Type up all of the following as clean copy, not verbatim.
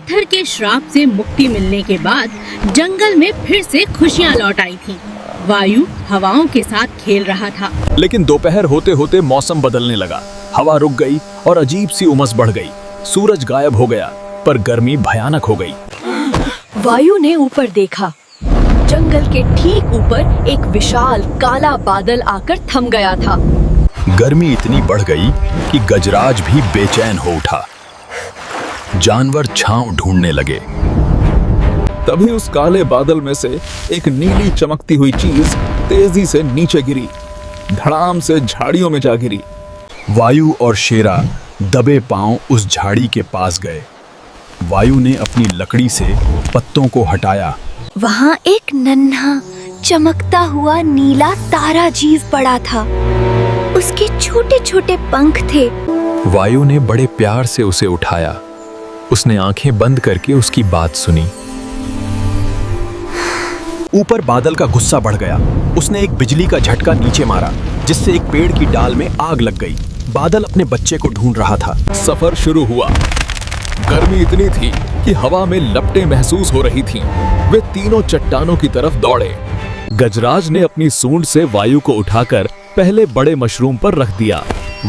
पत्थर के श्राप से मुक्ति मिलने के बाद जंगल में फिर से खुशियाँ लौट आई थीं। वायु हवाओं के साथ खेल रहा था। लेकिन दोपहर होते होते मौसम बदलने लगा। हवा रुक गई और अजीब सी उमस बढ़ गई। सूरज गायब हो गया, पर गर्मी भयानक हो गई। वायु ने ऊपर देखा। जंगल के ठीक ऊपर एक विशाल काला बादल आकर थम गया था। गर्मी इतनी बढ़ गई कि गजराज भी बेचैन हो उठा। जानवर छांव ढूंढने लगे। तभी उस काले बादल में से एक नीली चमकती हुई चीज तेजी से नीचे गिरी, धड़ाम से झाड़ियों में जा गिरी। वायु और शेरा दबे पांव उस झाड़ी के पास गए। वायु ने अपनी लकड़ी से पत्तों को हटाया। वहाँ एक नन्हा चमकता हुआ नीला तारा जीव पड़ा था। उसके छोटे छोटे पंख थे। वायु ने बड़े प्यार से उसे उठाया। उसने आंखें बंद करके उसकी बात सुनी। ऊपर बादल का गुस्सा बढ़ गया। उसने एक बिजली का झटका नीचे मारा, जिससे एक पेड़ की डाल में आग लग गई। बादल अपने बच्चे को ढूंढ रहा था। सफर शुरू हुआ। गर्मी इतनी थी कि हवा में लपटें महसूस हो रही थीं। वे तीनों चट्टानों की तरफ दौड़े। गजराज ने अपनी सूंड से वायु को उठाकर पहले बड़े मशरूम पर रख दिया।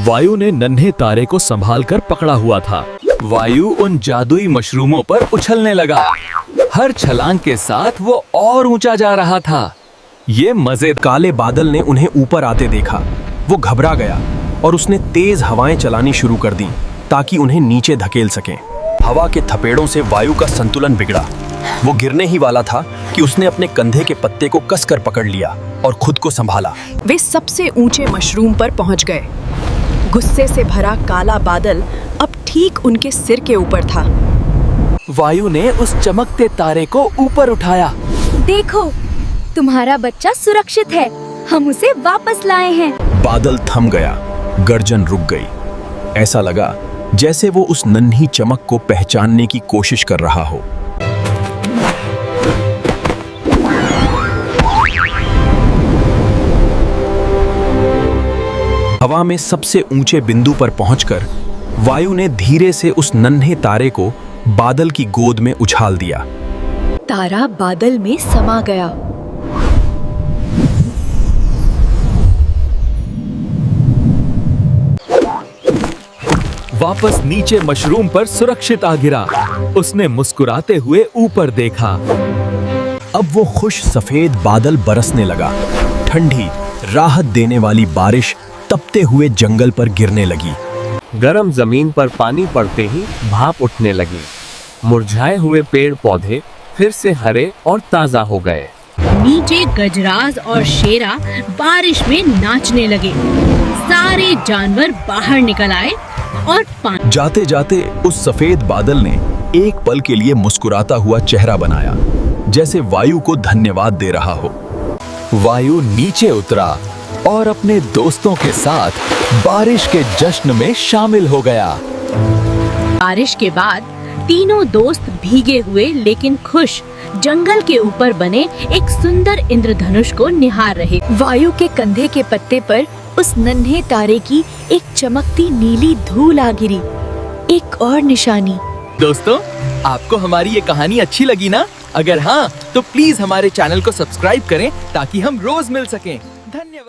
वायु ने नन्हे तारे को संभाल कर पकड़ा हुआ था। वायु उन जादुई मशरूमों पर उछलने लगा। हर छलांग के साथ वो और ऊंचा जा रहा था। ये मजे। काले बादल ने उन्हें ऊपर आते देखा। वो घबरा गया और उसने तेज हवाएं चलानी शुरू कर दी ताकि उन्हें नीचे धकेल सके। हवा के थपेड़ों से वायु का संतुलन बिगड़ा। वो गिरने ही वाला था कि उसने अपने कंधे के पत्ते को कसकर पकड़ लिया और खुद को संभाला। वे सबसे ऊंचे मशरूम पर पहुंच गए। गुस्से से भरा काला बादल अब ठीक उनके सिर के ऊपर था। वायु ने उस चमकते तारे को ऊपर उठाया। देखो, तुम्हारा बच्चा सुरक्षित है। हम उसे वापस लाए हैं। बादल थम गया। गर्जन रुक गई। ऐसा लगा जैसे वो उस नन्ही चमक को पहचानने की कोशिश कर रहा हो। हवा में सबसे ऊंचे बिंदु पर पहुंचकर वायु ने धीरे से उस नन्हे तारे को बादल की गोद में उछाल दिया। तारा बादल में समा गया। वापस नीचे मशरूम पर सुरक्षित आ गिरा। उसने मुस्कुराते हुए ऊपर देखा। अब वो खुश सफेद बादल बरसने लगा। ठंडी राहत देने वाली बारिश तपते हुए जंगल पर गिरने लगी। गरम जमीन पर पानी पड़ते ही भाप उठने लगी। मुरझाए हुए पेड़ पौधे फिर से हरे और ताजा हो गए। नीचे गजराज और शेरा बारिश में नाचने लगे। सारे जानवर बाहर निकल आए और पानी। जाते जाते उस सफेद बादल ने एक पल के लिए मुस्कुराता हुआ चेहरा बनाया, जैसे वायु को धन्यवाद दे रहा हो। वायु नीचे उतरा और अपने दोस्तों के साथ बारिश के जश्न में शामिल हो गया। बारिश के बाद तीनों दोस्त भीगे हुए लेकिन खुश जंगल के ऊपर बने एक सुंदर इंद्रधनुष को निहार रहे। वायु के कंधे के पत्ते पर उस नन्हे तारे की एक चमकती नीली धूल आ गिरी। एक और निशानी। दोस्तों, आपको हमारी ये कहानी अच्छी लगी ना? अगर हाँ, तो प्लीज हमारे चैनल को सब्सक्राइब करें ताकि हम रोज मिल सकें। धन्यवाद।